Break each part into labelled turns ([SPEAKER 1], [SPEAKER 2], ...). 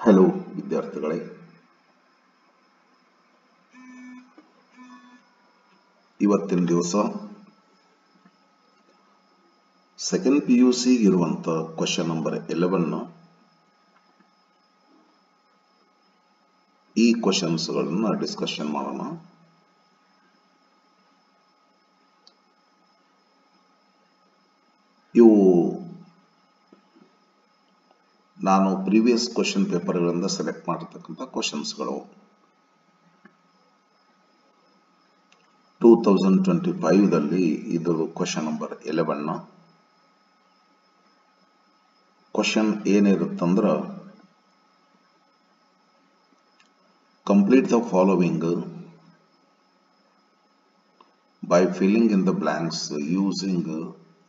[SPEAKER 1] Hello ವಿದ್ಯಾರ್ಥಿಗಳೇ, ಇವತ್ತಿನ ದಿವಸ ಸೆಕೆಂಡ್ PUC ಇರುವಂತ ಕ್ವೆಶ್ಚನ್ ನಂಬರ್ 11 ಈ ಕ್ವೆಶ್ಚನ್ಸ್ ಗಳನ್ನ ಡಿಸ್ಕಷನ್ ಮಾಡೋಣ. ಇವು ನಾನು ಪ್ರೀವಿಯಸ್ ಕ್ವೆಶ್ಚನ್ ಪೇಪರ್ ಗಳಿಂದ ಸೆಲೆಕ್ಟ್ ಮಾಡಿರ್ತಕ್ಕಂಥ ಕ್ವೆಶ್ಚನ್ಸ್ ಗಳು. 2025 ದಲ್ಲಿ ಇದು ಕ್ವೆಶ್ಚನ್ ನಂಬರ್ 11. ಕ್ವೆಶ್ಚನ್ ಏನಿರುತ್ತಂದ್ರ, complete the following by filling in the blanks using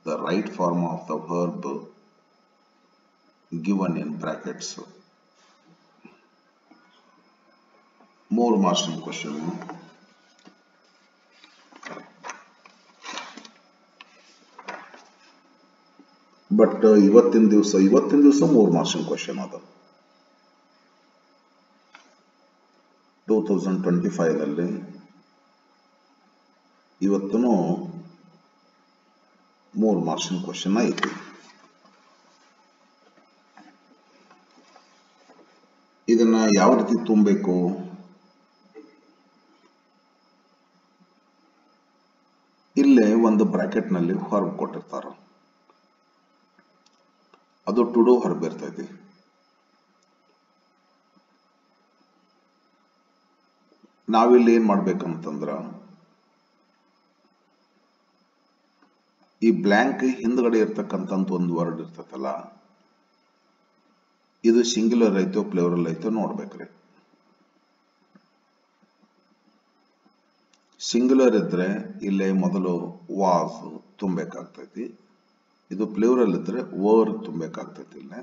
[SPEAKER 1] the right form of the verb given in brackets. More marking question. But ಇವತ್ತಿನ ದಿವಸ more marking question ಅದ. 2025 ರಲ್ಲಿ ಇವತ್ತೂ ಮೂರು ಮಾರ್ಕ್ಸಿನ ಕ್ವೆಶ್ಚನ್ ಐತಿ. ಇದನ್ನ ಯಾವ ರೀತಿ ತುಂಬಬೇಕು? ಇಲ್ಲೇ ಒಂದು ಬ್ರಾಕೆಟ್ ನಲ್ಲಿ ಹೊರಬ್ ಕೊಟ್ಟಿರ್ತಾರ, ಅದು ಟು ಡು ಹೊರಬ್ ಇರ್ತೈತಿ. ನಾವಿಲ್ಲಿ ಏನ್ ಮಾಡ್ಬೇಕಂತಂದ್ರ, ಈ ಬ್ಲ್ಯಾಂಕ್ ಹಿಂದ್ಗಡೆ ಇರ್ತಕ್ಕಂಥ ಒಂದು ವರ್ಡ್ ಇರ್ತೈತಲ್ಲ, ಇದು ಸಿಂಗ್ಯುಲರ್ ಐತೋ ಪ್ಲೂರಲ್ ಐತೋ ನೋಡ್ಬೇಕ್ರಿ. ಸಿಂಗ್ಯುಲರ್ ಇದ್ರೆ ಇಲ್ಲೇ ಮೊದಲು ವಾಸ್ ತುಂಬಬೇಕಾಗ್ತೈತಿ, ಇದು ಪ್ಲೂರಲ್ ಇದ್ರೆ ವರ್ ತುಂಬಬೇಕಾಗ್ತೈತಿ ಇಲ್ಲೇ.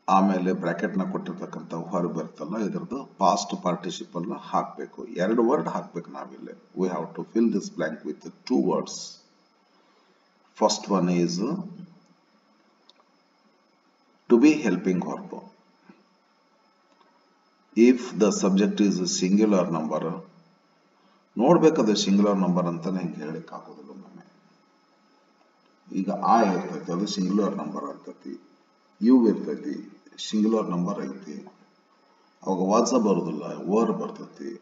[SPEAKER 1] ಆಮೇಲೆ ಬ್ರಾಕೆಟ್ ನ ಕೊಟ್ಟಿರ್ತಕ್ಕಂಥ ವರ್ಬ್ ಇರ್ತಲ್ಲ, ಇದ್ರದ್ದು ಪಾಸ್ಟ್ ಪಾರ್ಟಿಸಿಪಲ್ ಹಾಕ್ಬೇಕು. ಎರಡು ವರ್ಡ್ ಹಾಕ್ಬೇಕು ನಾವಿಲ್ಲಿ. We have to fill this blank with 2 words. First one is to be helping verb. If the subject is a singular number, ನೋಡ್ಬೇಕಾದ್ರೆ ಸಿಂಗ್ಯುಲರ್ ನಂಬರ್ ಅಂತಾನೆ ಹಿಂಗೆ ಹೇಳಿಕ್ ಆಗೋದಿಲ್ಲ ನಮಗೆ. ಈಗ ಆ ಇರ್ತೈತಿ, ಅದು ಸಿಂಗ್ಯುಲರ್ ನಂಬರ್ ಆಗ್ತೈತಿ. ಯು ಇರ್ತೈತಿ, ಸಿಂಗ್ಯುಲರ್ ನಂಬರ್ ಐತಿ. ಅವಾಗ ವಾಸ ಬರೋದಿಲ್ಲ, ವರ್ ಬರ್ತೈತಿ.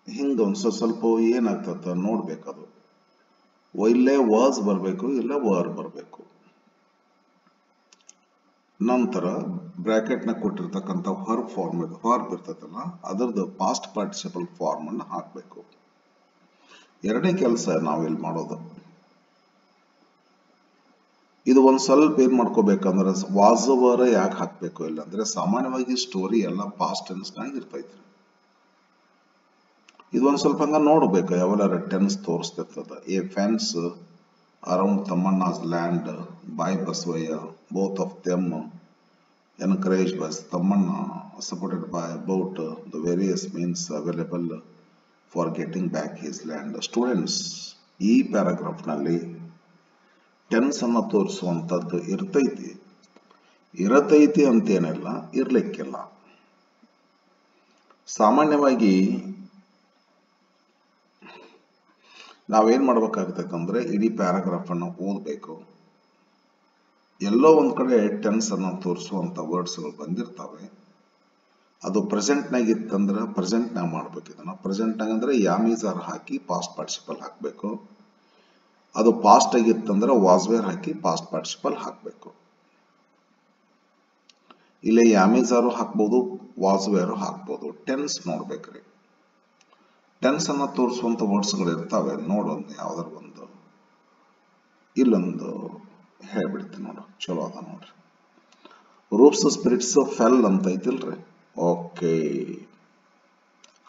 [SPEAKER 1] ಹಿಂಗ ಒಂದ್ ಸ್ವಲ್ಪ ಏನಾಗ್ತದ ನೋಡ್ಬೇಕದು. ಇಲ್ಲೇ ವಾಸ್ ಬರಬೇಕು, ಇಲ್ಲ ವರ್ ಬರಬೇಕು. ನಂತರ ಬ್ರಾಕೆಟ್ ನ ಕೊಟ್ಟಿರ್ತಕ್ಕಂಥ ವರ್ಬ್ ಫಾರ್ಮ್ ವರ್ಬ್ ಇರ್ತೈತಲ್ಲ, ಅದರದ್ದು ಪಾಸ್ಟ್ ಪಾರ್ಟಿಸಿಪಲ್ ಫಾರ್ಮ್ ಅನ್ನು ಹಾಕಬೇಕು. ಎರಡೇ ಕೆಲಸ ನಾವಿಲ್ಲಿ ಮಾಡೋದು. ಇದು ಒಂದ್ ಸ್ವಲ್ಪ ಏನ್ ಮಾಡ್ಕೋಬೇಕಂದ್ರೆ, ವಾಸ್ ವರ್ ಯಾಕೆ ಹಾಕ್ಬೇಕು ಇಲ್ಲ ಅಂದ್ರೆ, ಸಾಮಾನ್ಯವಾಗಿ ಸ್ಟೋರಿ ಎಲ್ಲ ಪಾಸ್ಟ್ ಟೆನ್ಸ್ ನಾಗ ಇರ್ತೈತ್ರಿ. ಇದು ಒಂದ್ ಸ್ವಲ್ಪ ಹಂಗ ನೋಡ್ಬೇಕು, ಯಾವೆಲ್ಲ ಟೆನ್ಸ್ ತೋರಿಸ್ತಿರ್ತದ. A fence around Tamanna's land by Baswaya, both of them encouraged by Tamanna, supported by about the various means available for getting back his land. Students, ಈ ಪ್ಯಾರಾಗ್ರಾಫ್ ನಲ್ಲಿ ಟೆನ್ಸ್ ಅನ್ನ ತೋರಿಸುವಂತದ್ದು ಇರತೈತಿ ಅಂತೇನಿಲ್ಲ, ಇರ್ಲಿಕ್ಕಿಲ್ಲ. ಸಾಮಾನ್ಯವಾಗಿ ನಾವೇನ್ ಮಾಡ್ಬೇಕಾಗ್ತೈತಂದ್ರೆ, ಇಡೀ ಪ್ಯಾರಾಗ್ರಾಫ್ ಅನ್ನು ಓದ್ಬೇಕು. ಎಲ್ಲೋ ಒಂದ್ ಕಡೆ ಟೆನ್ಸ್ ಅನ್ನ ತೋರಿಸುವಂತ ವರ್ಡ್ಸ್ ಗಳು ಬಂದಿರ್ತಾವೆ. ಅದು ಪ್ರೆಸೆಂಟ್ ನಾಗ ಇತ್ತಂದ್ರೆ ಪ್ರೆಸೆಂಟ್ ನಾಗ ಮಾಡ್ಬೇಕು. ಇದನ್ನ ಪ್ರೆಸೆಂಟ್ ನಾಗ ಅಂದ್ರೆ ಯಾಮೀಸರ್ ಹಾಕಿ ಪಾಸ್ಟ್ ಪಾರ್ಟಿಸಿಪಲ್ ಹಾಕ್ಬೇಕು. ಅದು ಪಾಸ್ಟ್ ಆಗಿತ್ತಂದ್ರೆ ವಾಸ್ವೇರ್ ಹಾಕಿ ಪಾಸ್ಟ್ ಪಾರ್ಟಿಸಿಪಲ್ ಹಾಕ್ಬೇಕು. ಇಲ್ಲೇ ಯಾಮೀಸಾರು ಹಾಕ್ಬೋದು, ವಾಸ್ವೇರು ಹಾಕ್ಬೋದು. ಟೆನ್ಸ್ ನೋಡ್ಬೇಕ್ರಿ. ಟೆನ್ಸ್ ಅನ್ನ ತೋರಿಸುವಂತ ವರ್ಡ್ಸ್ ಗಳು ಇರ್ತಾವೆ. ನೋಡೊಂದು ಯಾವ್ದಾರ ಒಂದು ಇಲ್ಲೊಂದು ಹೇಳ್ಬಿಡ್ತೀನಿ ನೋಡ್ರಿ, ಚಲೋ ಅದ ನೋಡ್ರಿ. ರೂಪ್ಸ್ ಸ್ಪಿರಿಟ್ಸ್ ಫೆಲ್ ಅಂತ ಐತಿಲ್ರಿ. ಓಕೆ,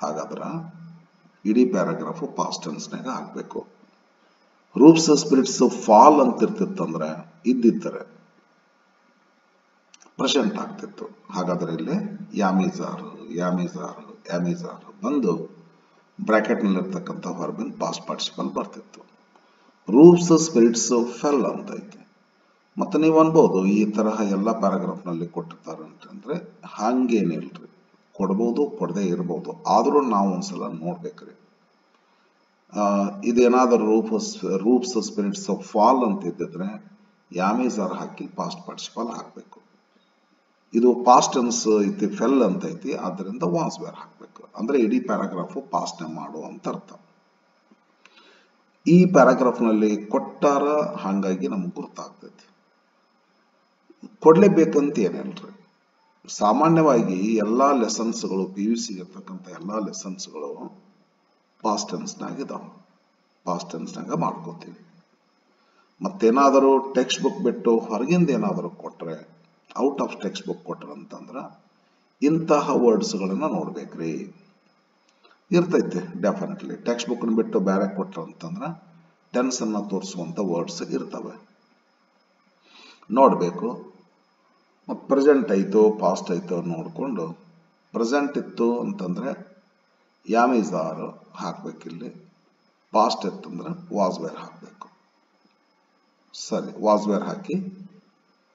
[SPEAKER 1] ಹಾಗಾದ್ರ ಇಡೀ ಪ್ಯಾರಾಗ್ರಾಫ್ ಪಾಸ್ಟ್ ಟೆನ್ಸ್ ನಾಗ ಹಾಕ್ಬೇಕು. ರೂಪ್ಸ್ ಸ್ಪಿರಿಟ್ಸ್ ಫಾಲ್ ಅಂತ ಇರ್ತಿತ್ತಂದ್ರೆ ಇದ್ದಿದ್ದರೆ ಪ್ರೆಸೆಂಟ್ ಆಗ್ತಿತ್ತು. ಹಾಗಾದ್ರೆ ಇಲ್ಲಿ ಯಾಮೀಸಾರ್ ಬಂದು ಬ್ರಾಕೆಟ್ ನಲ್ಲಿ ಇರ್ತಕ್ಕಂಥ ವರ್ಬಿನ್ ಪಾಸ್ಟ್ ಪಾರ್ಟಿಸಿಪಲ್ ಬರ್ತಿತ್ತು. ರೂಪ್ಸ್ ಸ್ಪಿರಿಟ್ಸ್ ಫೆಲ್ ಅಂತ ಐತಿ. ಮತ್ತೆ ನೀವು ಅನ್ಬೋದು ಈ ತರಹ ಎಲ್ಲ ಪ್ಯಾರಾಗ್ರಾಫ್ ನಲ್ಲಿ ಕೊಟ್ಟಿರ್ತಾರೆ ಅಂತಂದ್ರೆ ಹಂಗೇನಿಲ್ರಿ, ಕೊಡ್ಬೋದು ಕೊಡದೇ ಇರ್ಬೋದು, ಆದ್ರೂ ನಾವು ಒಂದ್ಸಲ ನೋಡ್ಬೇಕ್ರಿ. ಇದೇನಾದ್ರೂ ರೂಪ್ಸ್ ಸ್ಪಿರಿಟ್ಸ್ ಆಫ್ ಫಾಲ್ ಅಂತ ಇದ್ದಿದ್ರೆ ಯಾಮೀಸ್ ಆರ್ ಹಾಕಿ ಪಾಸ್ಟ್ ಪಾರ್ಟಿಸಿಪಲ್ ಹಾಕ್ಬೇಕು. ಇದು ಪಾಸ್ಟ್ ಟೆನ್ಸ್ ಐತಿ, ಫೆಲ್ ಅಂತ ಐತಿ, ಆದ್ದರಿಂದ ವಾಸ್ ವೇರ್ ಹಾಕ್ಬೇಕು. ಅಂದ್ರೆ ಇಡೀ ಪ್ಯಾರಾಗ್ರಾಫ್ ಪಾಸ್ಟ್ ಮಾಡು ಅಂತ ಅರ್ಥ. ಈ ಪ್ಯಾರಾಗ್ರಾಫ್ ನಲ್ಲಿ ಕೊಟ್ಟಾರ, ಹಾಗಾಗಿ ನಮ್ಗೆ ಗೊತ್ತಾಗ್ತೈತಿ. ಕೊಡ್ಲೇಬೇಕಂತ ಏನಿಲ್ರಿ. ಸಾಮಾನ್ಯವಾಗಿ ಎಲ್ಲಾ ಲೆಸನ್ಸ್ಗಳು PUC ಇರ್ತಕ್ಕಂಥ ಎಲ್ಲಾ ಲೆಸನ್ಸ್ಗಳು ಪಾಸ್ಟ್ ಟೆನ್ಸ್ನಾಗ ಇದಾವ, ಪಾಸ್ಟ್ ಟೆನ್ಸ್ನಾಗ ಮಾಡ್ಕೋತೀವಿ. ಮತ್ತೇನಾದರೂ ಟೆಕ್ಸ್ಟ್ ಬುಕ್ ಬಿಟ್ಟು ಹೊರಗಿಂದ ಏನಾದರೂ ಕೊಟ್ರೆ, ಔಟ್ ಆಫ್ ಟೆಕ್ಸ್ಟ್ ಬುಕ್ ಕೊಟ್ರ ಅಂತಂದ್ರ ಇಂತಹ ವರ್ಡ್ಸ್ಗಳನ್ನ ನೋಡ್ಬೇಕ್ರಿ. ಇರ್ತೈತೆ ಡೆಫಿನೆಟ್ಲಿ. ಟೆಕ್ಸ್ಟ್ ಬುಕ್ ಬಿಟ್ಟು ಬೇರೆ ಕೊಟ್ರ ಅಂತಂದ್ರ ಟೆನ್ಸ್ ಅನ್ನ ತೋರಿಸುವಂತ ವರ್ಡ್ಸ್ ಇರ್ತವೆ, ನೋಡ್ಬೇಕು. ಮತ್ತು ಪ್ರೆಸೆಂಟ್ ಐತೋ ಪಾಸ್ಟ್ ಐತೋ ನೋಡ್ಕೊಂಡು, ಪ್ರೆಸೆಂಟ್ ಇತ್ತು ಅಂತಂದ್ರೆ ಯಾಮೀಸ್ ಆರ್ ಹಾಕ್ಬೇಕಿಲ್ಲಿ, ಪಾಸ್ಟ್ ಇತ್ತಂದ್ರೆ ವಾಸ್ ವೇರ್ ಹಾಕ್ಬೇಕು. ಸರಿ, ವಾಸ್ ವೇರ್ ಹಾಕಿ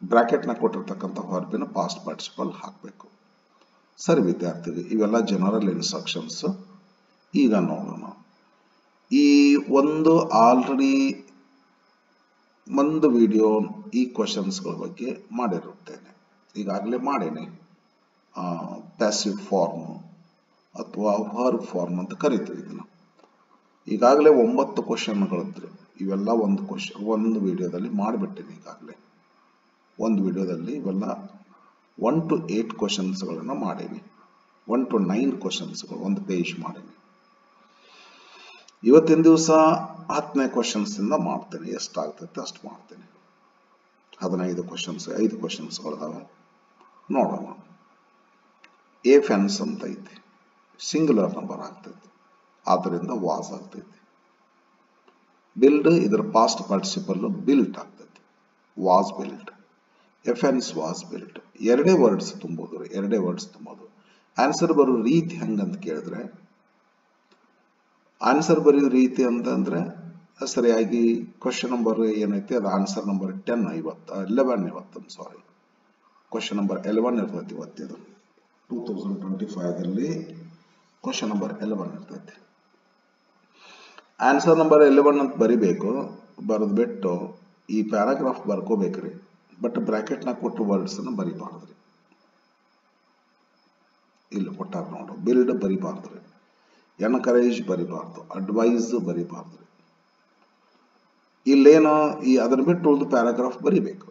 [SPEAKER 1] ಬ್ರಾಕೆಟ್ನ ಕೊಟ್ಟಿರ್ತಕ್ಕಂಥ ವರ್ಬಿನ ಪಾಸ್ಟ್ ಪಾರ್ಟಿಸಿಪಲ್ ಹಾಕಬೇಕು. ಸರಿ ವಿದ್ಯಾರ್ಥಿಗಳು, ಇವೆಲ್ಲ ಜನರಲ್ ಇನ್ಸ್ಟ್ರಕ್ಷನ್ಸ್. ಈಗ ನೋಡೋಣ. ಈ ಆಲ್ರೆಡಿ ಒಂದು ವಿಡಿಯೋ ಈ ಕ್ವಶನ್ಸ್ಗಳ ಬಗ್ಗೆ ಮಾಡಿರುತ್ತೇನೆ, ಈಗಾಗಲೇ ಮಾಡೇನೆ. ಪ್ಯಾಸಿವ್ ಫಾರ್ಮ್ ಅಥವಾ ವರ್ಬ್ ಫಾರ್ಮ್ ಅಂತ ಕರಿತೀವಿ ಇದನ್ನ. ಈಗಾಗಲೇ 9 ಕ್ವಶನ್ಗಳಿದ್ರು. ಇವೆಲ್ಲ ಒಂದು ವಿಡಿಯೋದಲ್ಲಿ ಮಾಡಿಬಿಟ್ಟೇನೆ. ಈಗಾಗಲೇ ಒಂದು ವಿಡಿಯೋದಲ್ಲಿ ಇವೆಲ್ಲ 1 to 8 ಕ್ವಶನ್ಸ್ಗಳನ್ನ ಮಾಡೀನಿ. 1 to 9 ಕ್ವಶನ್ಸ್ಗಳು ಒಂದು ಪೇಜ್ ಮಾಡೀನಿ. ಇವತ್ತಿನ ದಿವಸ 10ನೇ ಕ್ವಶನ್ಸ್ ಇಂದ ಮಾಡ್ತೇನೆ. ಎಷ್ಟಾಗ್ತೈತೆ ಅಷ್ಟು ಮಾಡ್ತೇನೆ. 15 ಕ್ವಶನ್ಸ್, 5 ಕ್ವಶನ್ಸ್ಗಳಿದಾವೆ, ನೋಡೋಣ. ಎ ಫೆನ್ಸ್ ಅಂತ ಐತಿ, ಸಿಂಗುಲರ್ ನಂಬರ್ ಆಗ್ತೈತಿ, ಆದ್ದರಿಂದ ವಾಸ್ ಆಗ್ತೈತಿ. ಬಿಲ್ಡ್, ಇದರ ಪಾಸ್ಟ್ ಪಾರ್ಟಿಸಿಪಲ್ ಬಿಲ್ಟ್ ಆಗ್ತೈತಿ, was built. A fence was built. ಎರಡೇ ವರ್ಡ್ಸ್ ತುಂಬೋದು. ಆನ್ಸರ್ ಬರೋ ರೀತಿ ಹೆಂಗಂತ ಕೇಳಿದ್ರೆ, ಆನ್ಸರ್ ಬರೆಯೋ ರೀತಿ ಅಂತಂದ್ರೆ ಸರಿಯಾಗಿ ಕ್ವಶನ್ ನಂಬರ್ ಏನೈತಿ ಅದು ಆನ್ಸರ್ ನಂಬರ್ 11 ಸಾರಿ, ಕ್ವಶನ್ ನಂಬರ್ 11 ಇರ್ತೈತಿ. ಇವತ್ತಿದು 2025ದಲ್ಲಿ ಕ್ವಶನ್ ನಂಬರ್ 11 ಇರ್ತೈತಿ. ಆನ್ಸರ್ ನಂಬರ್ 11 ಅಂತ ಬರಿಬೇಕು. ಬರೆದ್ಬಿಟ್ಟು ಈ ಪ್ಯಾರಾಗ್ರಾಫ್ ಬರ್ಕೋಬೇಕ್ರಿ. ಬಟ್ ಬ್ರಾಕೆಟ್ನ ಕೊಟ್ಟು ವರ್ಡ್ಸ್ ಅನ್ನ ಬರಿಬಾರ್ದ್ರಿ. ಇಲ್ಲಿ ಕೊಟ್ಟಾರ ನೋಡು, ಬಿಲ್ಡ್ ಬರಿಬಾರ್ದ್ರಿ, ಎನ್ಕರೇಜ್ ಬರಿಬಾರ್ದು, ಅಡ್ವೈಸ್ ಬರಿಬಾರ್ದ್ರಿ. ಇಲ್ಲೇನೋ ಅದನ್ನ ಬಿಟ್ಟು ಉಳಿದು ಪ್ಯಾರಾಗ್ರಾಫ್ ಬರಿಬೇಕು.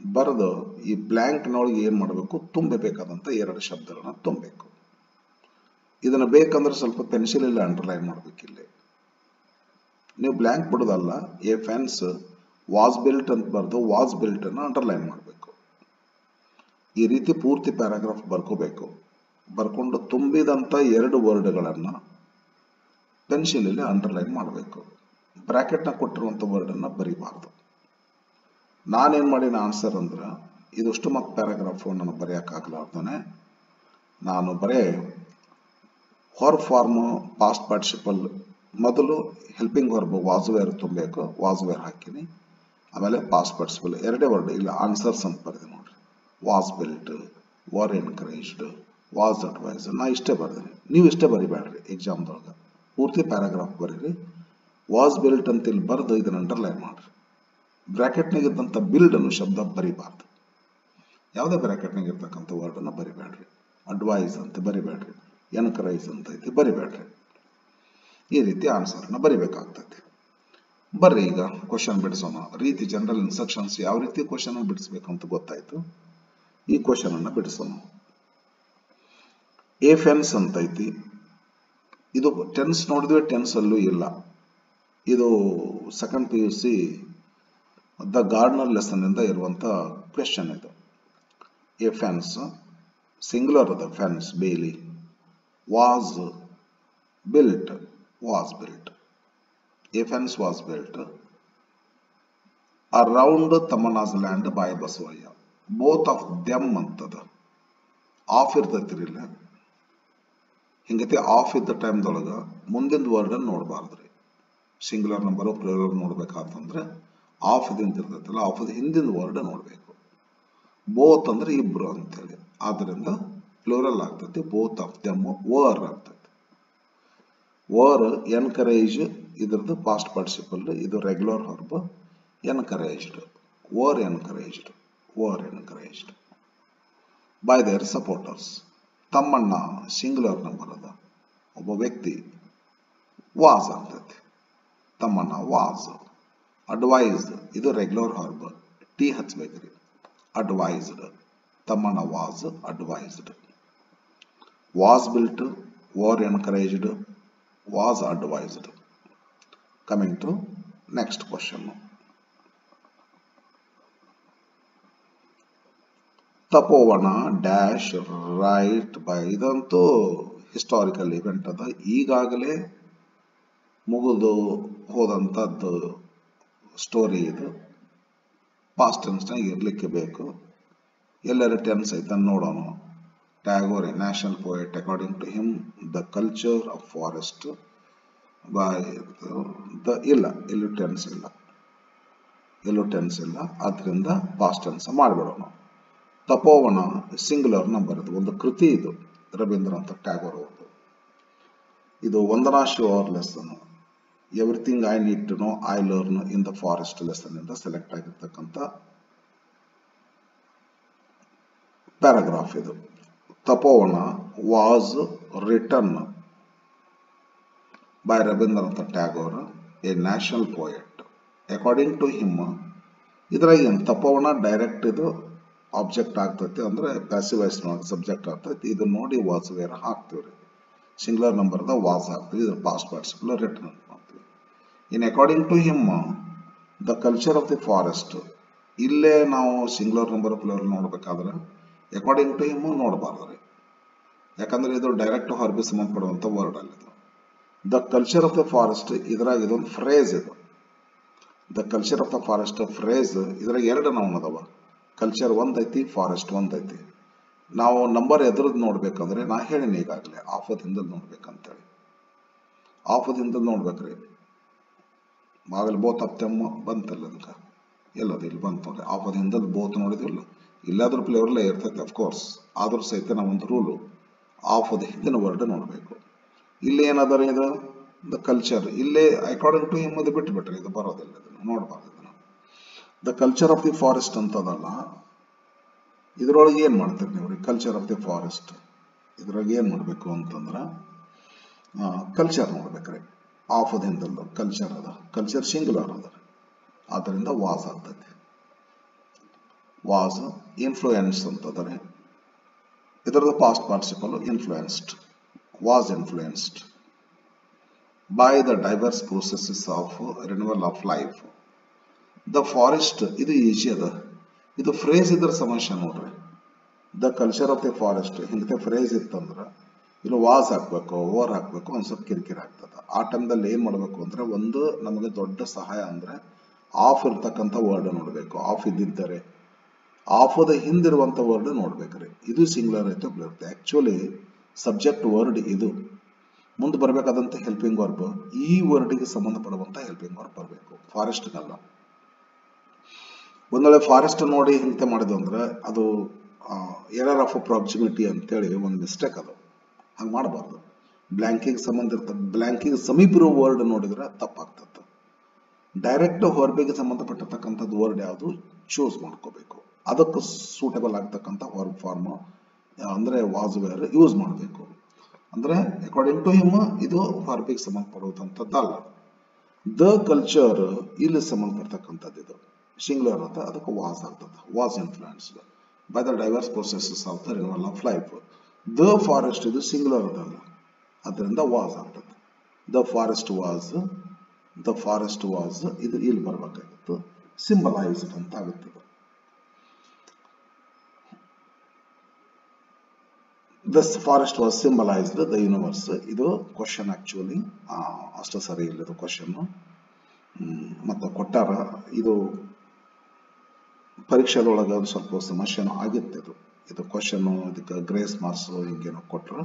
[SPEAKER 1] ಬರೆದು ಈ ಬ್ಲ್ಯಾಂಕ್ ನೊಳಗೆ ಏನ್ ಮಾಡಬೇಕು, ತುಂಬಬೇಕಾದಂತ 2 ಶಬ್ದಗಳನ್ನ ತುಂಬಬೇಕು. ಇದನ್ನ ಬೇಕಂದ್ರೆ ಸ್ವಲ್ಪ ಪೆನ್ಸಿಲ್ ಇಲ್ಲ ಅಂಡರ್ಲೈನ್ ಮಾಡ್ಬೇಕಿಲ್ಲಿ. ನೀವು ಬ್ಲ್ಯಾಂಕ್ ಬಿಡೋದಲ್ಲ, ಎ ಫೆನ್ಸ್ ವಾಸ್ ಬಿಲ್ಟ್ ಅಂತ ಬರೆದು ವಾಸ್ ಬಿಲ್ಟ್ ಅನ್ನ ಅಂಡರ್ಲೈನ್ ಮಾಡಬೇಕು. ಈ ರೀತಿ ಪೂರ್ತಿ ಪ್ಯಾರಾಗ್ರಾಫ್ ಬರ್ಕೋಬೇಕು. ಬರ್ಕೊಂಡು ತುಂಬಿದಂತ 2 ವರ್ಡ್ಗಳನ್ನ ಪೆನ್ಸಿಲ್ ಇಲ್ಲಿ ಅಂಡರ್ಲೈನ್ ಮಾಡಬೇಕು. ಬ್ರಾಕೆಟ್ನ ಕೊಟ್ಟಿರುವಂತ ವರ್ಡ್ ಅನ್ನ ಬರಿಬಾರ್ದು. ನಾನೇನ್ ಮಾಡಿನ ಆನ್ಸರ್ ಅಂದ್ರ, ಇದಷ್ಟು ಮತ್ತೆ ಪ್ಯಾರಾಗ್ರಾಫ್ ನಾನು ಬರೆಯಕ್ಕಾಗಲಾರ್ದಾನೆ ನಾನು ಬರೇ ವರ್ಬ್ ಫಾರ್ಮ್ ಪಾಸ್ಟ್ ಪಾರ್ಟಿಸಿಪಲ್ ಮೊದಲು ಹೆಲ್ಪಿಂಗ್ ವರ್ಬ್ ವಾಸ್ ವೇರ್ ತುಂಬಬೇಕು, ವಾಸ್ ವೇರ್ ಹಾಕಿನಿ. ಆಮೇಲೆ ಪಾಸ್ಟ್ ಪಾರ್ಟಿಸಿಪಲ್ 2 ವರ್ಡ್ ಇಲ್ಲ ಆನ್ಸರ್ಸ್ ಅಂತ ಬರೆದೆ ನೋಡ್ರಿ. Was built, were encouraged, was advise. ನಾ ಇಷ್ಟೇ ಬರ್ದೇನೆ, ನೀವು ಇಷ್ಟೇ ಬರಿಬೇಡ್ರಿ. ಎಕ್ಸಾಮ್ದೊಳಗ ಪೂರ್ತಿ ಪ್ಯಾರಾಗ್ರಾಫ್ ಬರೀರಿ. ವಾಸ್ ಬಿಲ್ಟ್ ಅಂತ ಇಲ್ಲಿ ಬರೆದು ಇದನ್ನ ಅಂಡರ್ಲೈನ್ ಮಾಡ್ರಿ. ಬ್ರಾಕೆಟ್ನಾಗ ಇದ್ದಂತ ಬಿಲ್ಡ್ ಅನ್ನೋ ಶಬ್ದ ಬರಿಬಾರ್ದು. ಯಾವುದೇ ಬ್ರಾಕೆಟ್ನಾಗ ಇರ್ತಕ್ಕಂಥ ವರ್ಡ್ ಅನ್ನ ಬರಿಬೇಡ್ರಿ. ಅಡ್ವೈಸ್ ಅಂತ ಬರಿಬೇಡ್ರಿ, ಎನ್ಕರೇಜ್ ಅಂತ ಐತಿ ಬರಿಬೇಡ್ರಿ. ಈ ರೀತಿ ಆನ್ಸರ್ನ ಬರಿಬೇಕಾಗ್ತೈತಿ. ಬರ್ರಿ ಈಗ ಕ್ವಶನ್ ಬಿಡಿಸೋಣ. ರೀತಿ ಜನರಲ್ ಇನ್ಸ್ಟ್ರಕ್ಷನ್ಸ್ ಯಾವ ರೀತಿ ಕ್ವಶನ್ ಬಿಡಿಸ್ಬೇಕಂತ ಗೊತ್ತಾಯ್ತು. ಈ ಕ್ವಶನ್ ಅನ್ನ ಬಿಡಿಸೋಣ. ಎ ಫೆನ್ಸ್ ಅಂತ ಐತಿ. ಇದು ಟೆನ್ಸ್ ನೋಡಿದ್ವಿ, ಟೆನ್ಸ್ ಅಲ್ಲೂ ಇಲ್ಲ. ಇದು second PUC the gardener lesson ಇಂದ ಇರುವಂತ ಕ್ವೆಶ್ಚನ್ ಇದು. ಎ ಫೆನ್ಸ್ ಸಿಂಗುಲರ್ ಅದ, ಫೆನ್ಸ್ ಬೇಲಿ, was built, was built. A fence was built around Tamana's land by Basavaya. Both of them ಅಂತದ ಆಫ್ ಇರ್ತೈತಿರಿ. ಇಲ್ಲ ಹಿಂಗತಿ ಆಫ್ ಇದ್ದ ಟೈಮ್ದೊಳಗ ಮುಂದಿನ ವರ್ಡ್ ಅನ್ನು ನೋಡಬಾರ್ದ್ರಿ. ಸಿಂಗುಲರ್ ನಂಬರ್ ಪ್ಲೂರಲ್ ನೋಡ್ಬೇಕಾತಂದ್ರೆ ಆಫ್ ದಿಂದ ಇರ್ತೈತಲ್ಲ ಆಫ್ ಹಿಂದಿನ ವರ್ಡ್ ನೋಡಬೇಕು. ಬೋತ್ ಅಂದ್ರೆ ಇಬ್ರು ಅಂತೇಳಿ, ಆದ್ರಿಂದ ಪ್ಲೂರಲ್ ಆಗ್ತೈತಿ. ಬೋತ್ ಆಫ್ ದೆಮ್ ವರ್ ಆಗ್ತೈತಿ. ವರ್ ಎನ್ಕರೇಜ್ ಇದ್ರದ್ದು ಪಾಸ್ಟ್ ಪಾರ್ಟಿಸಿಪಲ್, ಇದು regular verb. Encouraged, were encouraged, were encouraged by their supporters. Tammanna singular number ಅದ, ಒಬ್ಬ ವ್ಯಕ್ತಿ. ವಾಸ್ ಆಗ್ತೈತಿ, ತಮ್ಮಣ್ಣ ವಾಸ್. ಅಡ್ವೈಸ್ಡ್ ಇದು ರೆಗ್ಯುಲರ್ ವರ್ಬ್, ಟಿ ಹಚ್ಬೇಕ್ರಿ. Advised, Tammanna was advised. Was built, were encouraged, was advised. Coming to next question. Tapovana dash write by. ಇದಂತೂ historical event ಅದ, ಈಗಾಗಲೇ ಮುಗಿದು ಹೋದಂಥದ್ದು ಸ್ಟೋರಿ ಇದು. ಪಾಸ್ಟ್ ಟೆನ್ಸ್ನಾಗ ಇರಲಿಕ್ಕೆ ಬೇಕು. ಎಲ್ಲರ ಟೆನ್ಸ್ ಐತೆ ನೋಡೋಣ. Tagore a national poet. According to him the culture of forest by the. ಇಲ್ಲ, ಎಲ್ಲೂ ಟೆನ್ಸ್ ಇಲ್ಲ, ಎಲ್ಲೂ ಟೆನ್ಸ್ ಇಲ್ಲ, ಆದ್ರಿಂದ ಪಾಸ್ಟ್ ಟೆನ್ಸ್ ಮಾಡಿಬಿಡೋಣ. ತಪೋವನ ಸಿಂಗುಲರ್ ನಂಬರ್, ಇದು ಒಂದು ಕೃತಿ. ಇದು ರವೀಂದ್ರನಾಥ ಟ್ಯಾಗೋರ್ ಅವ್ರದ್ದು. ಇದು ವಂದನಾ ಶಿವರ್ lesson, everything I need to know I learn in the forest lesson ಇಂದ ಸೆಲೆಕ್ಟ್ ಆಗಿರ್ತಕ್ಕಂಥ ಪ್ಯಾರಾಗ್ರಾಫ್ ಇದು. Tapovana was written by Rabindranath Tagore, a national poet. According to him, ಇದ್ರಾಗ ಏನು ತಪೋವನ ಡೈರೆಕ್ಟ್ ಇದು ಆಬ್ಜೆಕ್ಟ್ ಆಗ್ತೈತಿ, ಅಂದ್ರೆ ಪ್ಯಾಸಿವ್ ವಾಯ್ಸ್ ಸಬ್ಜೆಕ್ಟ್ ಆಗ್ತೈತಿ. ಇದು ನೋಡಿ ವಾಸ್ ವೇರ್ ಹಾಕ್ತೀವ್ರಿ. ಸಿಂಗುಲರ್ ನಂಬರ್ದ ವಾಸ್ ಹಾಕ್ತೀವಿ, ಇದ್ರ ಪಾಸ್ಟ್ ಪಾರ್ಟಿಸಿಪಲ್ ರಿಟರ್ನ್ ಅಂತ ಮಾಡ್ತೀವಿ. In according to him the culture of the forest, ಇಲ್ಲೇ ನಾವು ಸಿಂಗುಲರ್ ನಂಬರ್ ಪ್ಲೂರಲ್ ನೋಡ್ಬೇಕಾದ್ರೆ ಅಕಾರ್ಡಿಂಗ್ ಟು ಹಿಮ್ ನೋಡಬಾರ್ದ್ರಿ, ಯಾಕಂದ್ರೆ ಇದು ಡೈರೆಕ್ಟ್ ಹೊರಬಿ ಸಂಬಂಧಪಡುವಂಥ ವರ್ಡ್ ಅಲ್ಲಿದು. The culture of the forest, ಇದ್ರಾಗ ಇದೊಂದು ಫ್ರೇಸ್ ಇದು. The culture of the forest phrase, ಇದ್ರಾಗ ಎರಡು ನಾವು ಅದಾವ. ಕಲ್ಚರ್ ಒಂದೈತಿ, ಫಾರೆಸ್ಟ್ ಒಂದೈತಿ. ನಾವು ನಂಬರ್ ಎದ್ರದ್ದು ನೋಡ್ಬೇಕಂದ್ರೆ ನಾ ಹೇಳಿನಿ ಈಗಾಗಲೇ, ಆಫದ್ ಹಿಂದದ್ ನೋಡ್ಬೇಕಂತೇಳಿ. ಆಫದ್ ಹಿಂದದ್ ನೋಡ್ಬೇಕ್ರಿ. ಆಗಲಿ ಬೋತ್ ಆಫ್ ದೆಮ್ ಬಂತಲ್ಲ, ಅದಕ್ಕೆ ಎಲ್ಲದು ಇಲ್ಲಿ ಬಂತು ನೋಡ್ರಿ. ಆಫದ್ ಹಿಂದದ್ ಬೋತ್ ನೋಡಿದಿಲ್ಲ, ಇಲ್ಲಾದ್ರೂ ಪ್ಲೇವರ್ಲೇ ಇರ್ತೈತೆ ಅಫ್ಕೋರ್ಸ್, ಆದ್ರೂ ಸಹಿತ ನಾವೊಂದು ರೂಲು, ಆಫದ್ ಹಿಂದಿನ ವರ್ಡ್ ನೋಡಬೇಕು. ಇಲ್ಲಿ ಏನದ ಇದು ದ ಕಲ್ಚರ್, ಇಲ್ಲೇ ಅಕಾರ್ಡಿಂಗ್ ಟು ಹಿಮ್ ಅದು ಬಿಟ್ಬಿಟ್ರಿ, ಇದು ಬರೋದಿಲ್ಲ, ಇದನ್ನು ನೋಡಬಾರ್ದು. ಇದನ್ನು the culture of the forest ಅಂತದಲ್ಲ, ಇದ್ರೊಳಗೆ ಏನು ಮಾಡ್ತೀರಿ ನೀವು? ಕಲ್ಚರ್ ಆಫ್ ದಿ ಫಾರೆಸ್ಟ್ ಇದ್ರೊಳಗೆ ಏನು ಮಾಡಬೇಕು ಅಂತಂದ್ರೆ ಕಲ್ಚರ್ ನೋಡ್ಬೇಕ್ರಿ. ಆಫದ್ ಹಿಂದಲ್ಲ ಕಲ್ಚರ್ ಅದ, ಕಲ್ಚರ್ ಸಿಂಗುಲರ್ ಅದ, ಆದ್ದರಿಂದ ವಾಸ್ ಆಗ್ತೈತಿ. ವಾಸ್ ಇನ್ಫ್ಲೂಯೆನ್ಸ್ ಅಂತಂದರೆ ಇದರದ್ದು past participle influenced. Was influenced by the diverse processes of renewal of life. The forest ಇದು ಈಜಿ ಅದ, ಇದು ಫ್ರೇಸ್ ಇದ್ರ ಸಮಸ್ಯೆ ನೋಡ್ರಿ. The culture of the forest ಹಿಂಗೆ ಫ್ರೇಸ್ ಇತ್ತಂದ್ರೆ ಇಲ್ಲಿ ವಾಸ್ ಹಾಕ್ಬೇಕು, ಓವರ್ ಹಾಕ್ಬೇಕು, ಒಂದು ಸ್ವಲ್ಪ ಕಿರಿಕಿರಿ ಆಗ್ತದೆ. ಆ ಟೈಮ್ದಲ್ಲಿ ಏನು ಮಾಡಬೇಕು ಅಂದ್ರೆ, ಒಂದು ನಮಗೆ ದೊಡ್ಡ ಸಹಾಯ ಅಂದ್ರೆ ಆಫ್ ಇರ್ತಕ್ಕಂಥ ವರ್ಡ್ ನೋಡಬೇಕು. ಆಫ್ ಇದ್ದಿದ್ದರೆ ಆಫದ ಹಿಂದಿರುವಂಥ ವರ್ಡ್ ನೋಡ್ಬೇಕ್ರಿ. ಇದು ಸಿಂಗುಲರ್ ಐತೆ ಬರುತ್ತೆ. ಆಕ್ಚುಲಿ ಸಬ್ಜೆಕ್ಟ್ ವರ್ಡ್ ಇದು, ಮುಂದೆ ಬರಬೇಕಾದಂಥ ಹೆಲ್ಪಿಂಗ್ ವರ್ಬ್ ಈ ವರ್ಡಿಗೆ ಸಂಬಂಧಪಡುವಂಥ ಹೆಲ್ಪಿಂಗ್ ವರ್ಬ್ ಬರಬೇಕು, ಫಾರೆಸ್ಟ್ಗಲ್ಲ. ಒಂದೊಳ್ಳೆ ಫಾರೆಸ್ಟ್ ನೋಡಿ ಹಿಂತೆ ಮಾಡಿದ್ವು ಅಂದ್ರೆ ಅದು ಎರರ್ ಆಫ್ ಪ್ರಾಕ್ಸಿಮಿಟಿ ಅಂತೇಳಿ ಒಂದು ಮಿಸ್ಟೇಕ್ ಅದು, ಹಂಗೆ ಮಾಡಬಾರ್ದು. ಬ್ಲ್ಯಾಂಕಿಗೆ ಸಂಬಂಧ ಇರ್ತದೆ, ಬ್ಲ್ಯಾಂಕಿಗೆ ಸಮೀಪ ಇರೋ ವರ್ಡ್ ನೋಡಿದ್ರೆ ತಪ್ಪಾಗ್ತದೆ. ಡೈರೆಕ್ಟ್ ಹೊರಬಿಗೆ ಸಂಬಂಧಪಟ್ಟಿರ್ತಕ್ಕಂಥದ್ದು ವರ್ಡ್ ಯಾವುದು ಚೂಸ್ ಮಾಡ್ಕೋಬೇಕು, ಅದಕ್ಕೆ ಸೂಟಬಲ್ ಆಗ್ತಕ್ಕಂಥ ವರ್ಬ್ ಫಾರ್ಮ್ ಅಂದರೆ ವಾಸ್ ವೇರ್ ಯೂಸ್ ಮಾಡಬೇಕು. ಅಂದರೆ ಅಕಾರ್ಡಿಂಗ್ ಟು ಹಿಮ್ ಇದು ವರ್ಬಿಗೆ ಸಂಬಂಧಪಡುವಂಥದ್ದಲ್ಲ. ದ ಕಲ್ಚರ್ ಇಲ್ಲಿ ಸಂಬಂಧಪಡ್ತಕ್ಕಂಥದ್ದು, ಇದು ಸಿಂಗುಲರ್ ಅಂತ, ಅದಕ್ಕೆ ವಾಸ್ ಆಗ್ತದೆ. Was influenced by the diverse processes of the renewal of life. The forest ಇದು ಸಿಂಗುಲರ್ ಅದಲ್ಲ, ಅದರಿಂದ ವಾಸ್ ಆಗ್ತದೆ. The forest was, the forest was ಇದು ಇಲ್ಲಿ ಬರಬೇಕಾಗಿತ್ತು, ಸಿಂಬಲೈಸ್ಡ್ ಅಂತ ಆಗುತ್ತದೆ. The forest was symbolized the universe. ಇದು ಕ್ವಶನ್ ಆಕ್ಚುಲಿ ಅಷ್ಟು ಸರಿ ಇಲ್ಲದು ಕ್ವಶನ್, ಮತ್ತು ಕೊಟ್ಟಾರ. ಇದು ಪರೀಕ್ಷೆದೊಳಗೆ ಒಂದು ಸ್ವಲ್ಪ ಸಮಸ್ಯೆನೂ ಆಗಿತ್ತು. ಇದು ಕ್ವಶನ್ನು, ಇದಕ್ಕೆ ಗ್ರೇಸ್ ಮಾರ್ಕ್ಸ್ ಹಿಂಗೇನೋ ಕೊಟ್ಟರೆ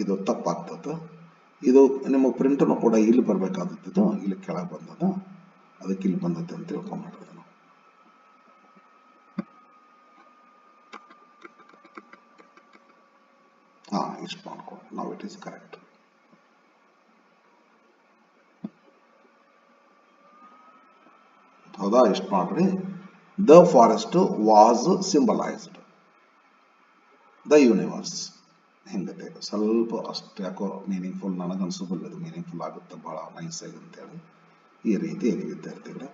[SPEAKER 1] ಇದು ತಪ್ಪಾಗ್ತದೆ. ಇದು ನಿಮ್ಮ ಪ್ರಿಂಟನ್ನು ಕೂಡ ಇಲ್ಲಿ ಬರಬೇಕಾದದ್ದು, ಇಲ್ಲಿ ಕೆಳಗೆ ಬಂದದ, ಅದಕ್ಕೆ ಇಲ್ಲಿ ಬಂದೈತೆ ಅಂತ ತಿಳ್ಕೊಂಡ್ಬಿಡ್ರಿ ನಾವು. ಇಷ್ಟು ಮಾಡ್ಕೊಂಡು ನಾವು ಇಟ್ ಈಸ್ ಕರೆಕ್ಟ್. ಹೌದಾ? ಇಷ್ಟು ಮಾಡ್ರಿ. The forest was symbolized the universe. ಹಿಂಗತೆ ಸ್ವಲ್ಪ ಅಷ್ಟು ಯಾಕೋ ಮೀನಿಂಗ್ಫುಲ್ ನನಗೆ ಅನ್ಸೋದಿಲ್ಲ, ಇದು ಮೀನಿಂಗ್ಫುಲ್ ಆಗುತ್ತೆ ಭಾಳ ನೈಸ್ ಆಗಿ ಅಂತೇಳಿ ಈ ರೀತಿ ಏನಿ ವಿದ್ಯಾರ್ಥಿಗಳೇ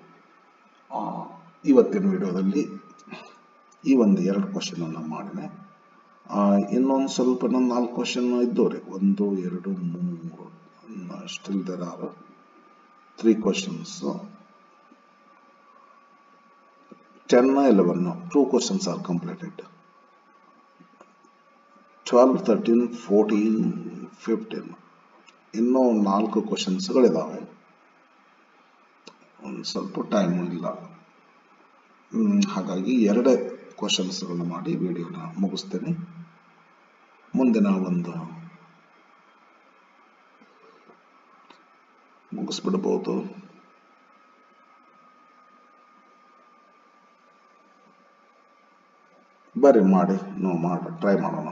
[SPEAKER 1] ಇವತ್ತಿನ ವಿಡಿಯೋದಲ್ಲಿ ಈ ಒಂದು 2 ಕ್ವಶನ್ ಅನ್ನು ಮಾಡಿದೆ. ಇನ್ನೊಂದು ಸ್ವಲ್ಪ ಇನ್ನೊಂದು 4 ಕ್ವಶನ್ ಇದ್ದವ್ರಿ. 1 2 3 still there are 3 questions. 10 11 2 questions are completed. 12 13 14 15 ಇನ್ನೂ 4 ಕ್ವಶನ್ಸ್ಗಳಿದ್ದಾವೆ. ಒಂದು ಸ್ವಲ್ಪ ಟೈಮ್ ಇಲ್ಲ, ಹಾಗಾಗಿ 2 ಕ್ವಶನ್ಸ್ಗಳನ್ನ ಮಾಡಿ ವಿಡಿಯೋನ ಮುಗಿಸ್ತೇನೆ. ಮುಂದಿನ ಒಂದು ಮುಗಿಸ್ಬಿಡ್ಬೋದು. ಬರ್ರಿ ಮಾಡಿ, ನಾವು ಟ್ರೈ ಮಾಡೋಣ.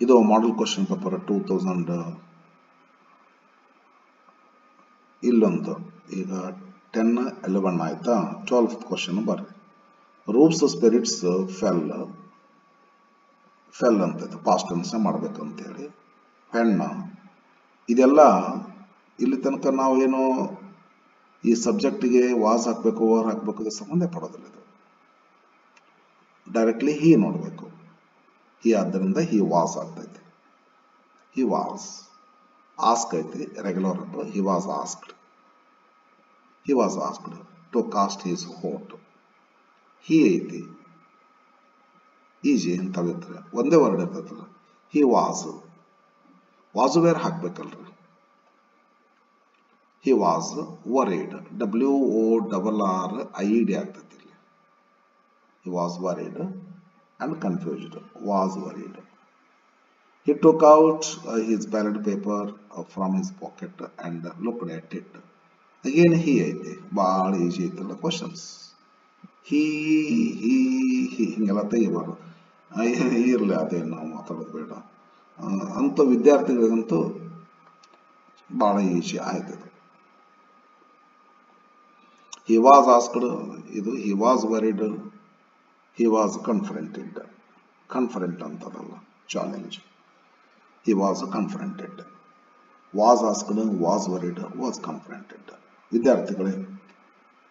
[SPEAKER 1] ಇದು ಮಾಡೆಲ್ ಕ್ವಶನ್ ಪೇಪರ್ 2000. ಇಲ್ಲೊಂದು ಈಗ 10 11 ಆಯ್ತಾ, 12th ಕ್ವಶನ್ ಬರ್ರಿ. ರೂಪ್ಸ್ ಸ್ಪಿರಿಟ್ಸ್ ಫೆಲ್ ಅಂತ ಪಾಸ್ಟ್ ಟೆನ್ಸ್ ಮಾಡ್ಬೇಕಂತ ಹೇಳಿ. ಹೆಣ್ಣ ಇದೆಲ್ಲ ಇಲ್ಲಿ ತನಕ ನಾವೇನು ಈ ಸಬ್ಜೆಕ್ಟಿಗೆ ವಾಸ್ ಹಾಕ್ಬೇಕು ಓವರ್ ಹಾಕ್ಬೇಕು ಇದು ಸಂಬಂಧ ಪಡೋದಿಲ್ಲ. ಇದು ಡೈರೆಕ್ಟ್ಲಿ ಹಿ ನೋಡಬೇಕು. ಹಿ ಆದ್ದರಿಂದ ಹಿ ವಾಸ್ ಆಗ್ತೈತಿ. ಹಿ ವಾಸ್ ಆಸ್ಕ್ ಐತಿ ರೆಗ್ಯುಲರ್ ಅಪ್. He was asked. He was asked to cast his vote. He ಐತಿ ಈಜಿ ಅಂತವಿದ್ರೆ ಒಂದೇ ವರ್ಡ್ ಇರ್ತೈತಲ್ಲ. ಹಿ ವಾಸ್ ವೇರ್ ಹಾಕ್ಬೇಕಲ್ರಿ. He was worried. WORRID ಆಗ್ತೈತಿ ಇಲ್ಲಿ. He was worried and confused. Was worried. He took out his ballot paper from his pocket and looked at it. Again he ಐತಿ ಭಾಳ easy ಐತಲ್ಲ questions. ಹಿ ಹಿಂಗೆಲ್ಲ ತೆಗಿಬಾರ್ದು. ಇರಲಿ, ಅದೇನು ನಾವು ಮಾತಾಡೋದು ಬೇಡ. ಅಂಥ ವಿದ್ಯಾರ್ಥಿಗಳಿಗಂತೂ ಭಾಳ ಈಜಿ ಆಯ್ತದೆ. ಹಿ ವಾಸ್ ಆಸ್ಕ್ಡ್, ಇದು he was worried. He was confronted. Confront ಅಂತದಲ್ಲ, challenge. He was confronted. Was asked, was worried, was confronted. ವಿದ್ಯಾರ್ಥಿಗಳೇ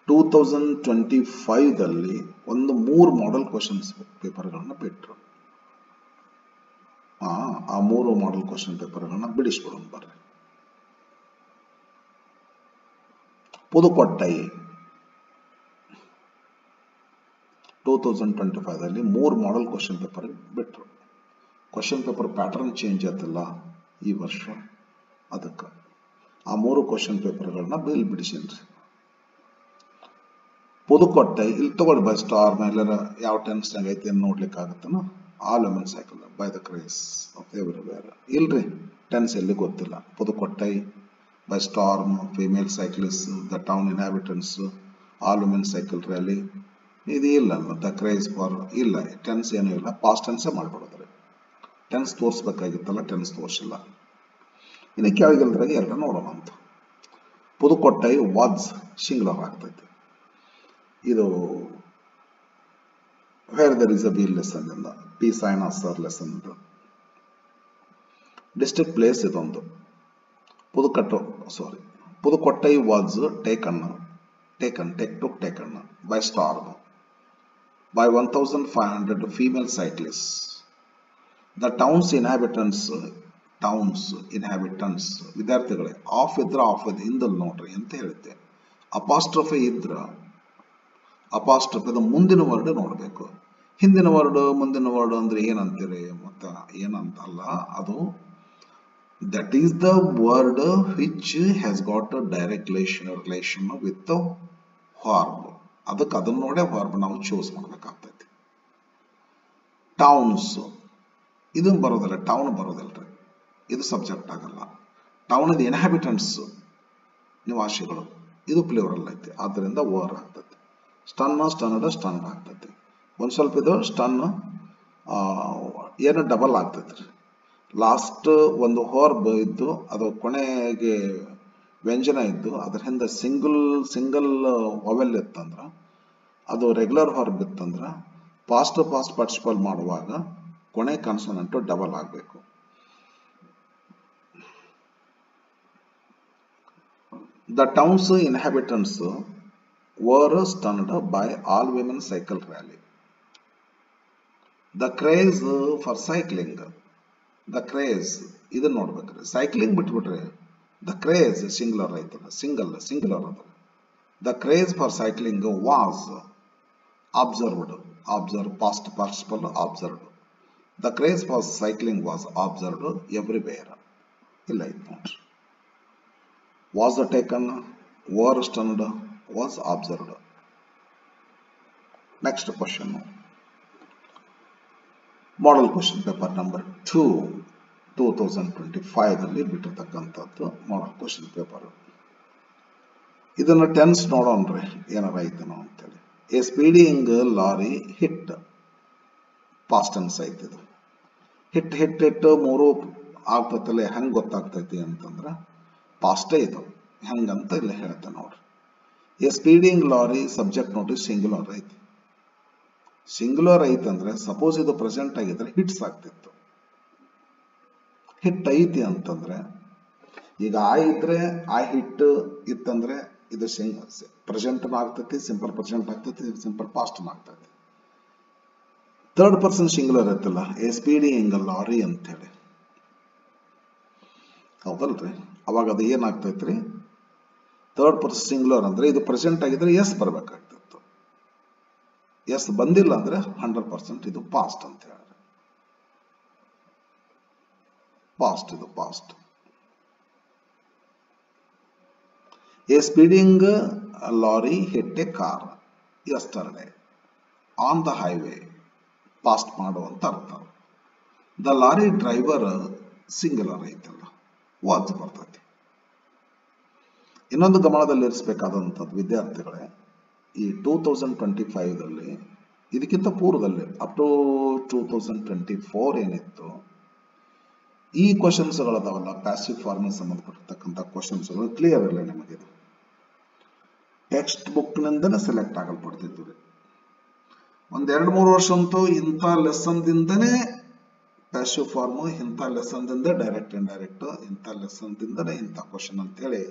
[SPEAKER 1] 2025ದಲ್ಲಿ ಒಂದು 3 ಮಾಡೆಲ್ ಕ್ವಶನ್ಸ್ ಪೇಪರ್ಗಳನ್ನ ಬಿಟ್ಟರು. ಆ 3 ಮಾಡೆಲ್ ಕ್ವಶನ್ ಪೇಪರ್ಗಳನ್ನ ಬಿಡಿಸ್ಬಿಡೋಣ ಬರ್ರಿ. ಪುದುಕೊಟ್ಟೈ 2025ದಲ್ಲಿ 3 ಮಾಡೆಲ್ ಕ್ವಶನ್ ಪೇಪರ್ ಬಿಟ್ಟರು. ಕ್ವಶನ್ ಪೇಪರ್ ಪ್ಯಾಟರ್ನ್ ಚೇಂಜ್ ಆಯ್ತಲ್ಲ ಈ ವರ್ಷ, ಅದಕ್ಕೆ ಆ 3 ಕ್ವಶನ್ ಪೇಪರ್ಗಳನ್ನ ಬಿಡಿಸೇನ್ರಿ. ಪುದುಕೊಟ್ಟೈ ಇಲ್ಲಿ ತಗೊಳ್ಳಿ ಬೈ ಸ್ಟಾರ್ ಮೇಲೆ ಯಾವ ಟೆನ್ಸ್ನಾಗ ಐತಿ ಅಂತ ನೋಡ್ಲಿಕ್ಕೆ ಆಗುತ್ತನ. All women cycle by the craze of everywhere. ಇಲ್ರಿ, ಟೆನ್ಸ್ ಎಲ್ಲಿ ಗೊತ್ತಿಲ್ಲ. Pudukottai by storm, female cyclist, the town inhabitants, all women cycle rally. ಇದು ಇಲ್ಲ, ದ ಕ್ರೇಜ್ ಫಾರ್ ಇಲ್ಲ. ಟೆನ್ಸ್ ಏನೂ ಇಲ್ಲ, ಪಾಸ್ಟ್ ಟೆನ್ಸೇ ಮಾಡ್ಬಿಡೋದ್ರಿ. ಟೆನ್ಸ್ ತೋರಿಸ್ಬೇಕಾಗಿತ್ತಲ್ಲ, ಟೆನ್ಸ್ ತೋರಿಸಿಲ್ಲ. ಇನ್ನು ಕೆಳಗಿಲ್ದ್ರಾಗ 2 ನೋಡೋಣ ಅಂತ. ಪುದುಕೊಟ್ಟೈ ವಾಸ್ ಸಿಂಗ್ಯುಲರ್ ಆಗ್ತೈತಿ. ಇದು where there is a be lesson ಇಂದ P Sainath lesson. District place ಇದೊಂದು. Pudukottai was taken by storm by 1,500 female cyclists. The town's inhabitants ವಿದ್ಯಾರ್ಥಿಗಳೇ ಆಫ್ ಇದ್ರ ಆಫ್ ಇದೆ ಹಿಂದಲ್ಲಿ ನೋಡ್ರಿ ಅಂತ ಹೇಳಿದ್ದೆ. ಅಪಾಸ್ಟ್ರಫಿ ಇದ್ರ ಅಪಾಸ್ಟ್ರಫಿದ ಮುಂದಿನ ವರ್ಡ್ ನೋಡಬೇಕು. ಹಿಂದಿನ ವರ್ಡ್ ಮುಂದಿನ ವರ್ಡ್ ಅಂದ್ರೆ ಏನಂತೀರಿ? ಮತ್ತ ಏನಂತಲ್ಲ, ಅದು that is the word which has got a direct relation with the verb. ಅದಕ್ಕೆ ಅದನ್ನ ನೋಡೇ ವರ್ಬ್ ನಾವು ಚೂಸ್ ಮಾಡ್ಬೇಕಾಗ್ತೈತಿ. ಟೌನ್ಸ್ ಇದನ್ನ ಬರೋದಿಲ್ಲ, ಟೌನ್ ಬರೋದಿಲ್ರಿ, ಇದು ಸಬ್ಜೆಕ್ಟ್ ಆಗಲ್ಲ. ಟೌನ್ ಇನ್ಹ್ಯಾಬಿಟೆಂಟ್ಸ್ ನಿವಾಸಿಗಳು, ಇದು ಪ್ಲೂರಲ್ ಐತಿ, ಆದ್ದರಿಂದ ವರ್ ಆಗ್ತೈತಿ. ಸ್ಟನ್ಡ್ ಆಗ್ತೈತಿ. ಒಂದು ಸ್ವಲ್ಪ ಇದು ಸ್ಟನ್ ಏನು ಡಬಲ್ ಆಗ್ತೈತಿ. ಲಾಸ್ಟ್ ಒಂದು ಹೊರ್ಬ್ ಇದ್ದು ಅದು ಕೊನೆಗೆ ವ್ಯಂಜನ ಇದ್ದು ಅದ್ರ ಹಿಂದೆ ಸಿಂಗಲ್ ವವೆಲ್ ಇತ್ತಂದ್ರ, ಅದು ರೆಗ್ಯುಲರ್ ಹೊರ್ಬ್ ಇತ್ತಂದ್ರ ಪಾಸ್ಟ್ ಪಾರ್ಟಿಸಿಪಲ್ ಮಾಡುವಾಗ ಕೊನೆ ಕಾನ್ಸೋನೆಂಟ್ ಡಬಲ್ ಆಗಬೇಕು. The town's inhabitants were stunned by all women cycle rally. The craze for cycling. The craze ಇದನ್ನ ನೋಡ್ಬೇಕ್ರಿ. ಸೈಕ್ಲಿಂಗ್ ಬಿಟ್ಬಿಟ್ರೆ the craze ಸಿಂಗುಲರ್ ಆಯ್ತದ, ಸಿಂಗುಲರ್ ಅದ. The craze for cycling was observed. Past participle observed. The craze for cycling was observed everywhere. ಇಲ್ಲ ಐತ್ ನೋಡ್ರಿ. Was taken, were stunned, was observed. Next question. Model question paper number 2, 2025 ಅಲ್ಲಿ ಬಿಟ್ಟಿರ್ತಕ್ಕಂಥದ್ದು model question paper. ಇದನ್ನ tense ನೋಡೋಣ್ರಿ ಏನಾರ ಐತನೋ ಅಂತೇಳಿ. A speeding lorry hit, past tense ಐತಿ ಇದು. Hit ಮೂರು ಆಗ್ತೈತಲ್ಲ, ಹೆಂಗ್ ಗೊತ್ತಾಗ್ತೈತಿ ಅಂತಂದ್ರ ಪಾಸ್ಟೇ ಇದು, ಹೆಂಗಂತ ಇಲ್ಲ ಹೇಳ್ತಾ ನೋಡ್ರಿ. A speeding lorry subject notice singular ಐತಿ. ಸಿಂಗುಲರ್ ಐತಂದ್ರೆ ಸಪೋಸ್ ಇದು ಪ್ರೆಸೆಂಟ್ ಆಗಿದ್ರೆ ಹಿಟ್ಸ್ ಆಗ್ತಿತ್ತು. ಹಿಟ್ ಐತಿ ಅಂತಂದ್ರೆ ಈಗ ಆ ಇದ್ರೆ ಆ ಹಿಟ್ ಇತ್ತಂದ್ರೆ ಇದು ಪ್ರೆಸೆಂಟ್ ಆಗ್ತೈತಿ, ಸಿಂಪಲ್ ಪ್ರೆಸೆಂಟ್ ಆಗ್ತೈತಿ, ಸಿಂಪಲ್ ಪಾಸ್ಟ್ ಆಗ್ತೈತಿ. ಥರ್ಡ್ ಪರ್ಸನ್ ಸಿಂಗುಲರ್ ಐತಲ್ಲ, ಎ ಸ್ಪೀಡಿಂಗ್ ಲಾರಿ ಅಂತ ಹೇಳಿ, ಹೌದಲ್ರಿ? ಅವಾಗ ಅದು ಏನಾಗ್ತೈತ್ರಿ, ಥರ್ಡ್ ಪರ್ಸನ್ ಸಿಂಗುಲರ್ ಅಂದ್ರೆ ಇದು ಪ್ರೆಸೆಂಟ್ ಆಗಿದ್ರೆ ಎಸ್ ಬರ್ಬೇಕಾಗ್ತಿತ್ತು. ಎಸ್ ಬಂದಿಲ್ಲ ಅಂದ್ರೆ 100% ಇದು ಪಾಸ್ಟ್ ಅಂತ ಹೇಳ್ರಿ. ಪಾಸ್ಟ್ ಇದು past. A speeding lorry hit A car yesterday on the highway, past ಮಾಡುವಂತ ಅರ್ಥ. ದ ಲಾರಿ ಡ್ರೈವರ್ ಸಿಂಗುಲರ್ ಐತಲ್ಲ, ವಾಚ್ ಬರ್ತೈತಿ. ಇನ್ನೊಂದು ಗಮನದಲ್ಲಿರಿಸಬೇಕಾದಂಥದ್ದು ವಿದ್ಯಾರ್ಥಿಗಳೇ, ಈ 2025ದಲ್ಲಿ ಇದಕ್ಕಿಂತ ಪೂರ್ವದಲ್ಲಿ ಅಪ್ ಟು 2024 ಏನಿತ್ತು, ಈ ಕ್ವಶನ್ಸ್ಗಳದಾವಲ್ಲ ಪ್ಯಾಸಿವ್ ಫಾರ್ಮಿಗೆ ಸಂಬಂಧಪಟ್ಟಿರ್ತಕ್ಕಂಥ ಕ್ವಶನ್ಸ್ಗಳು ಕ್ಲಿಯರ್ ಇಲ್ಲ ನಿಮಗೆ. ಟೆಕ್ಸ್ಟ್ ಬುಕ್ ನಿಂದನೇ ಸೆಲೆಕ್ಟ್ ಆಗಲ್ಪಡ್ತಿತ್ತು ರೀ. ಒಂದ್ 2-3 ವರ್ಷ ಅಂತೂ ಇಂಥ ಲೆಸನ್ ದಿಂದನೇ ಪ್ಯಾಸಿವ್ ಫಾರ್ಮ್, ಇಂಥ ಲೆಸನ್ ದಿಂದ ಡೈರೆಕ್ಟ್ ಇಂಡೈರೆಕ್ಟ್, ಇಂಥ ಲೆಸನ್ ದಿಂದನೇ ಇಂಥ ಕ್ವಶನ್ ಅಂತೇಳಿ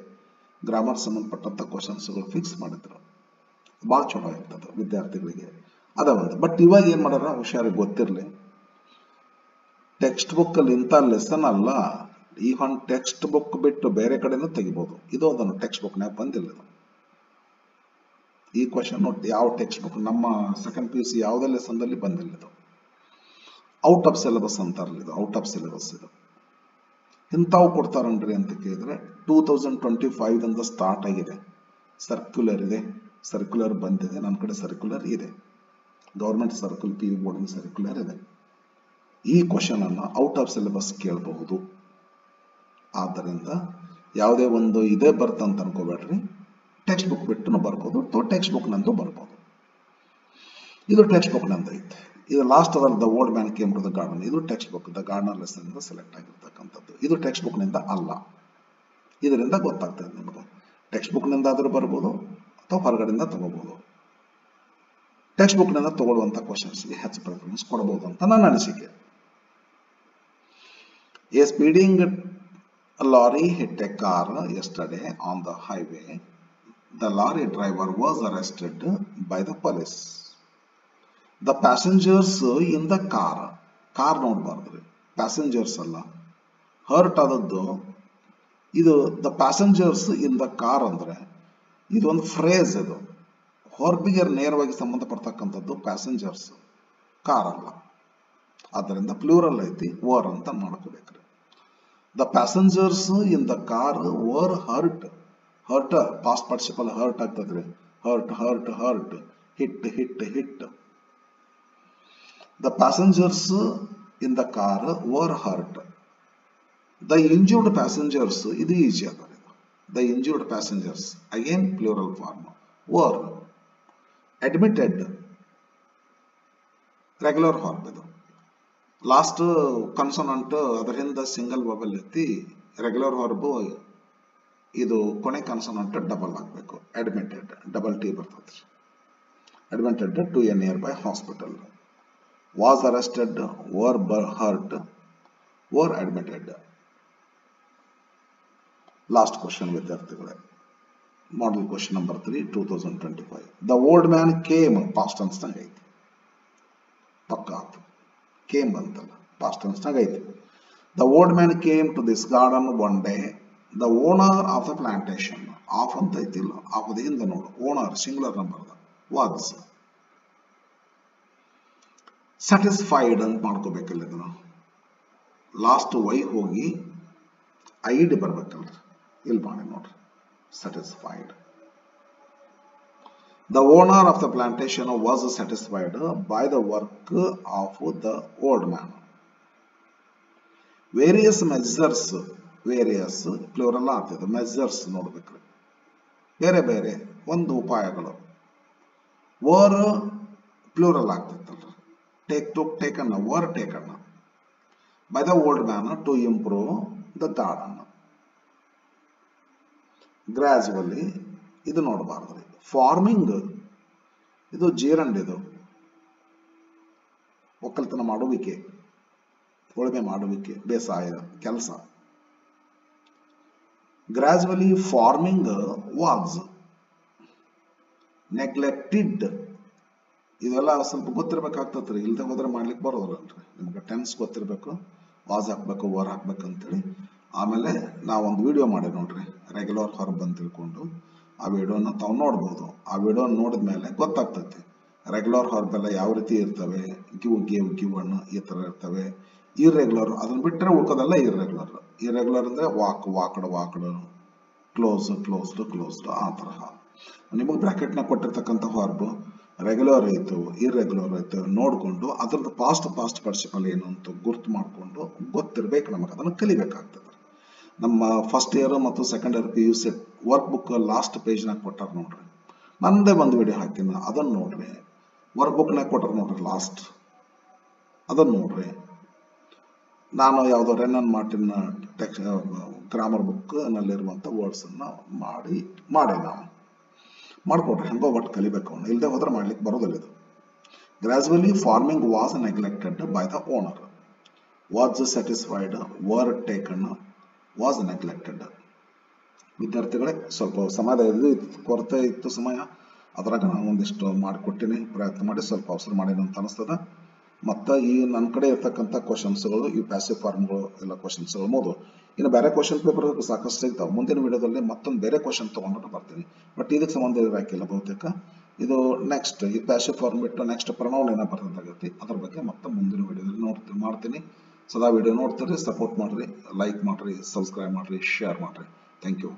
[SPEAKER 1] ಗ್ರಾಮರ್ ಸಂಬಂಧಪಟ್ಟಂತ ಕ್ವಶನ್ಸ್ಗಳು ಫಿಕ್ಸ್ ಮಾಡಿದ್ರು. ಬಹಳ ಚಲೋ ಇರ್ತದ ವಿದ್ಯಾರ್ಥಿಗಳಿಗೆ ಅದ ಒಂದು. ಬಟ್ ಇವಾಗ ಏನ್ ಮಾಡ್ಯಾರ, ಹುಷಾರಿಗೆ ಗೊತ್ತಿರ್ಲಿ, ಟೆಕ್ಸ್ಟ್ ಬುಕ್ ಅಲ್ಲಿ ಇಂಥ ಲೆಸನ್ ಅಲ್ಲ, ಈ ಒಂದು ಟೆಕ್ಸ್ಟ್ ಬುಕ್ ಬಿಟ್ಟು ಬೇರೆ ಕಡೆನೂ ತೆಗಿಬಹುದು. ಇದು ಅದನ್ನು ಟೆಕ್ಸ್ಟ್ ಬುಕ್ ನಾಗ ಬಂದಿಲ್ಲ. ಈ ಕ್ವಶನ್ ಯಾವ ಟೆಕ್ಸ್ಟ್ ಬುಕ್ ನಮ್ಮ ಸೆಕೆಂಡ್ PUC ಯಾವುದೇ ಲೆಸನ್ ದಲ್ಲಿ ಬಂದಿಲ್ಲ. ಇದು ಔಟ್ ಆಫ್ ಸಿಲೆಬಸ್ ಅಂತಾರಲ್ಲ, ಇದು ಔಟ್ ಆಫ್ ಸಿಲೆಬಸ್. ಇದು ಇಂಥವು ಕೊಡ್ತಾರನ್ರಿ ಅಂತ ಕೇಳಿದ್ರೆ 2025 ಅಂತ ಸ್ಟಾರ್ಟ್ ಆಗಿದೆ. ಸರ್ಕ್ಯುಲರ್ ಇದೆ, ಸರ್ಕ್ಯುಲರ್ ಬಂದಿದೆ, ನನ್ನ ಕಡೆ ಸರ್ಕ್ಯುಲರ್ ಇದೆ, ಗವರ್ಮೆಂಟ್ ಸರ್ಕಲ್ PU ಬೋರ್ಡಿನ ಸರ್ಕ್ಯುಲರ್ ಇದೆ. ಈ ಕ್ವಶನ್ ಅನ್ನ ಔಟ್ ಆಫ್ ಸಿಲೆಬಸ್ ಕೇಳಬಹುದು. ಆದ್ದರಿಂದ ಯಾವುದೇ ಒಂದು ಇದೇ ಬರ್ತಂತ ಅನ್ಕೋಬೇಡ್ರಿ, ಟೆಕ್ಸ್ಟ್ ಬುಕ್ ಬಿಟ್ಟು ಬರ್ಬೋದು ಅಥವಾ ಟೆಕ್ಸ್ಟ್ ಬುಕ್ ನಂದು ಬರ್ಬೋದು. ಇದು ಟೆಕ್ಸ್ಟ್ ಬುಕ್ ನಂದು ಐತೆ. ಇದು ಲಾಸ್ಟ್ ಅದರ the old man came to the garden, ಇದು text book the gardener lesson ಇಂದ ಸೆಲೆಕ್ಟ್ ಆಗಿರ್ತಕ್ಕಂಥದ್ದು. ಇದು ಟೆಕ್ಸ್ಟ್ ಬುಕ್ ನಿಂದ ಅಲ್ಲ. ಇದರಿಂದ ಗೊತ್ತಾಗ್ತದೆ ನಿಮಗೆ, ಟೆಕ್ಸ್ಟ್ ಬುಕ್ ನಿಂದ ಆದ್ರೂ ಬರ್ಬೋದು ಅಥವಾ ಹೊರಗಡೆಯಿಂದ ತಗೋಬಹುದು. ಟೆಕ್ಸ್ಟ್ ಬುಕ್ ನಿಂದ ತಗೊಳ್ಳುವಂತ ಕ್ವಶನ್ಸ್ಗೆ ಹೆಚ್ಚು ಪ್ರಿಫರೆನ್ಸ್ ಕೊಡಬಹುದು ಅಂತ ನನ್ನ ಅನಿಸಿಕೆ. A speeding lorry hit A car yesterday on the highway. The lorry driver was arrested by the police. The passengers in the car ನೋಡ್ಬಾರ್ದ್ರಿ, ಪ್ಯಾಸೆಂಜರ್ಸ್ ಅಲ್ಲ, ಹರ್ಟ್ ಆದದ್ದು ಇದು. The passengers in the car ಅಂದ್ರೆ ಇದು ಒಂದು ಫ್ರೇಸ್. ಇದು ಹೊರ್ಬಿಗೆ ನೇರವಾಗಿ ಸಂಬಂಧಪಡ್ತಕ್ಕಂಥದ್ದು passengers, car ಅಲ್ಲ. ಆದ್ದರಿಂದ ಪ್ಲೂರಲ್ ಐತಿ, ವರ್ ಅಂತ ಮಾಡ್ಕೋಬೇಕ್ರಿ. The passengers in the car were hurt. Hurt past participle hurt ಆಗ್ತದ್ರಿ. Hurt hit. The passengers in the car were hurt. The injured passengers, ಇದು ಈಜಿ ಅದ. the injured passengers, again plural form, were admitted, regular verb ಇದು. Last consonant ಅದರ ಹಿಂದೆ single vowel ಎತ್ತಿ regular verb ಇದು ಕೊನೆ consonant double ಆಗಬೇಕು. Admitted double T ಬರ್ತದೆ. Admitted to a nearby hospital. Was arrested, were hurt, were admitted. Last question ವಿದ್ಯಾರ್ಥಿಗಳೇ, model question number 3 2025. The old man came, past tense ನಾಗ ಐತಿ, ಪಕ್ಕ ಆತು. ಕೇಮ್ ಬಂತಲ್ಲ, ಪಾಸ್ಟ್ ಟೆನ್ಸ್ ನಾಗ ಐತಿ. The old man came to this garden one day. The owner of the plantation, of ಅಂತ ಐತಿಲ್ಲ, ಆಫ್ ಹಿಂದೆ ನೋಡು, owner singular number was. Satisfied ಅಂತ ಮಾಡ್ಕೋಬೇಕಲ್ಲ ಇದನ್ನ. ಲಾಸ್ಟ್ ವೈ ಹೋಗಿ ಐಡ್ ಬರ್ಬೇಕಲ್ರಿ, ಇಲ್ಲಿ ಮಾಡಿ ನೋಡ್ರಿ, satisfied. The owner of the plantation was satisfied by the work of the old man. Various measures, various plural ಆಗ್ತದೆ, measures ನೋಡ್ಬೇಕ್ರಿ, ಬೇರೆ ಬೇರೆ ಒಂದು ಉಪಾಯಗಳು. were plural ಆಗ್ತೈತಲ್ರಿ, taken, were taken by the old man to improve the garden. Gradually ಇದು ನೋಡಬಾರ್ದ್ರಿ. Farming ಇದು ಜೀರಂಡ್, ಇದು ಒಕ್ಕಲ್ತನ ಮಾಡುವಿಕೆ, ಉಳುಮೆ ಮಾಡುವಿಕೆ, ಬೇಸಾಯ ಕೆಲಸ. Gradually farming was neglected. ಇದೆಲ್ಲ ಸ್ವಲ್ಪ ಗೊತ್ತಿರ್ಬೇಕಾಗ್ತದ್ರಿ, ಇಲ್ದೆ ಹೋದ್ರೆ ಮಾಡ್ಲಿಕ್ಕೆ ಬರೋದಿಲ್ಲನ್ರಿ. ನಿಮ್ಗೆ ಟೆನ್ಸ್ ಗೊತ್ತಿರ್ಬೇಕು, ವಾಸ್ ಹಾಕ್ಬೇಕು, ವರ್ ಹಾಕ್ಬೇಕು ಅಂತೇಳಿ. ಆಮೇಲೆ ನಾವೊಂದು ವಿಡಿಯೋ ಮಾಡಿ ನೋಡ್ರಿ, ರೆಗ್ಯುಲರ್ ವರ್ಬ್ ಅಂತ ತಿಳ್ಕೊಂಡು. ಆ ವಿಡಿಯೋನ ತಾವು ನೋಡ್ಬೋದು. ಆ ವಿಡಿಯೋ ನೋಡಿದ್ಮೇಲೆ ಗೊತ್ತಾಗ್ತೈತಿ ರೆಗ್ಯುಲರ್ ವರ್ಬ್ ಎಲ್ಲ ಯಾವ ರೀತಿ ಇರ್ತವೆ. ಗಿವ್, ಗೇವ್, ಗಿವನ್ ಈ ತರ ಇರ್ತವೆ. ಇರ್ರೆಗ್ಯುಲರ್ ಅದನ್ನ ಬಿಟ್ಟರೆ ಉಳ್ಕೋದೆಲ್ಲ ಇರ್ರೆಗ್ಯುಲರ್. ಇರ್ರೆಗ್ಯುಲರ್ ಅಂದ್ರೆ walk, walked, walked, close, closed, closed, ಆ ತರಹ. ನಿಮಗೆ ಬ್ರಾಕೆಟ್ನ ಕೊಟ್ಟಿರ್ತಕ್ಕಂಥ ವರ್ಬ್ ರೆಗ್ಯುಲರ್ ಆಯ್ತು, ಇರ್ರೆಗ್ಯುಲರ್ ಆಯ್ತು ನೋಡ್ಕೊಂಡು ಅದ್ರದ್ದು ಪಾಸ್ಟ್ ಪಾರ್ಟಿಸಿಪಲ್ ಏನು ಅಂತ ಗುರ್ತು ಮಾಡಿಕೊಂಡು ಗೊತ್ತಿರ್ಬೇಕು, ನಮಗೆ ಅದನ್ನು ಕಲಿಬೇಕಾಗ್ತದೆ. ನಮ್ಮ ಫಸ್ಟ್ ಇಯರ್ ಮತ್ತು second year PUC work book last ಪೇಜ್ನಾಗ ಕೊಟ್ಟಾರ ನೋಡ್ರಿ. ನಂದೇ ಒಂದು ವಿಡಿಯೋ ಹಾಕಿನ, ಅದನ್ನ ನೋಡ್ರಿ. ವರ್ಕ್ ಬುಕ್ನಾಗ ಕೊಟ್ಟಾರ ನೋಡ್ರಿ ಲಾಸ್ಟ್, ಅದನ್ನ ನೋಡ್ರಿ. ನಾನು ಯಾವುದೋ Renan Martin grammar book ನಲ್ಲಿರುವಂಥ words ಅನ್ನ ಮಾಡಿ ನಾವು ಮಾಡ್ಕೊಡ್ರಿ. ಹಂಗೋ ಒಟ್ಟು ಕಲಿಬೇಕು, ಅವನು ಇಲ್ಲದೆ ಹೋದ್ರೆ ಮಾಡ್ಲಿಕ್ಕೆ ಬರೋದಿಲ್ಲ ಇದು. Gradually farming was neglected by the owner, was satisfied, var taken, was neglected. ವಿದ್ಯಾರ್ಥಿಗಳೇ, ಸ್ವಲ್ಪ ಸಮಯ ಕೊರತೆ ಇತ್ತು ಸಮಯ, ಅದ್ರಾಗ ನಾನು ಒಂದಿಷ್ಟು ಮಾಡಿಕೊಟ್ಟಿನಿ, ಪ್ರಯತ್ನ ಮಾಡಿ ಸ್ವಲ್ಪ ಅವಸರ ಮಾಡೇನು ಅಂತ ಅನಿಸ್ತದ. ಮತ್ತು ಈ ನನ್ನ ಕಡೆ ಇರ್ತಕ್ಕಂಥ ಕ್ವಶನ್ಸ್ಗಳು, ಈ ಪ್ಯಾಸಿವ್ ಫಾರ್ಮ್ಗಳು ಎಲ್ಲ ಕ್ವಶನ್ಸ್ಗಳು ಮುಗಿದು ಇನ್ನು ಬೇರೆ ಕ್ವಶನ್ ಪೇಪರ್ ಸಾಕಷ್ಟು ಸಿಗ್ತಾವೆ. ಮುಂದಿನ ವಿಡಿಯೋದಲ್ಲಿ ಮತ್ತೊಂದು ಬೇರೆ ಕ್ವಶನ್ ತೊಗೊಂಡು ಬರ್ತೀನಿ. ಬಟ್ ಇದಕ್ಕೆ ಸಂಬಂಧ ಇರಾಕಿಲ್ಲ ಬಹುತೇಕ. ಇದು ನೆಕ್ಸ್ಟ್, ಈ ಪ್ಯಾಸಿವ್ ಫಾರ್ಮ್ ಬಿಟ್ಟು ನೆಕ್ಸ್ಟ್ ಪ್ರನೌನ್ ಏನೋ ಬರ್ತದಾಗತ್ತೆ, ಅದ್ರ ಬಗ್ಗೆ ಮತ್ತೆ ಮುಂದಿನ ವಿಡಿಯೋದಲ್ಲಿ ಮಾಡ್ತೀನಿ. ಸದಾ ವಿಡಿಯೋ ನೋಡ್ತೀರಿ, ಸಪೋರ್ಟ್ ಮಾಡಿರಿ, ಲೈಕ್ ಮಾಡಿರಿ, ಸಬ್ಸ್ಕ್ರೈಬ್ ಮಾಡಿರಿ, ಶೇರ್ ಮಾಡಿರಿ. Thank you.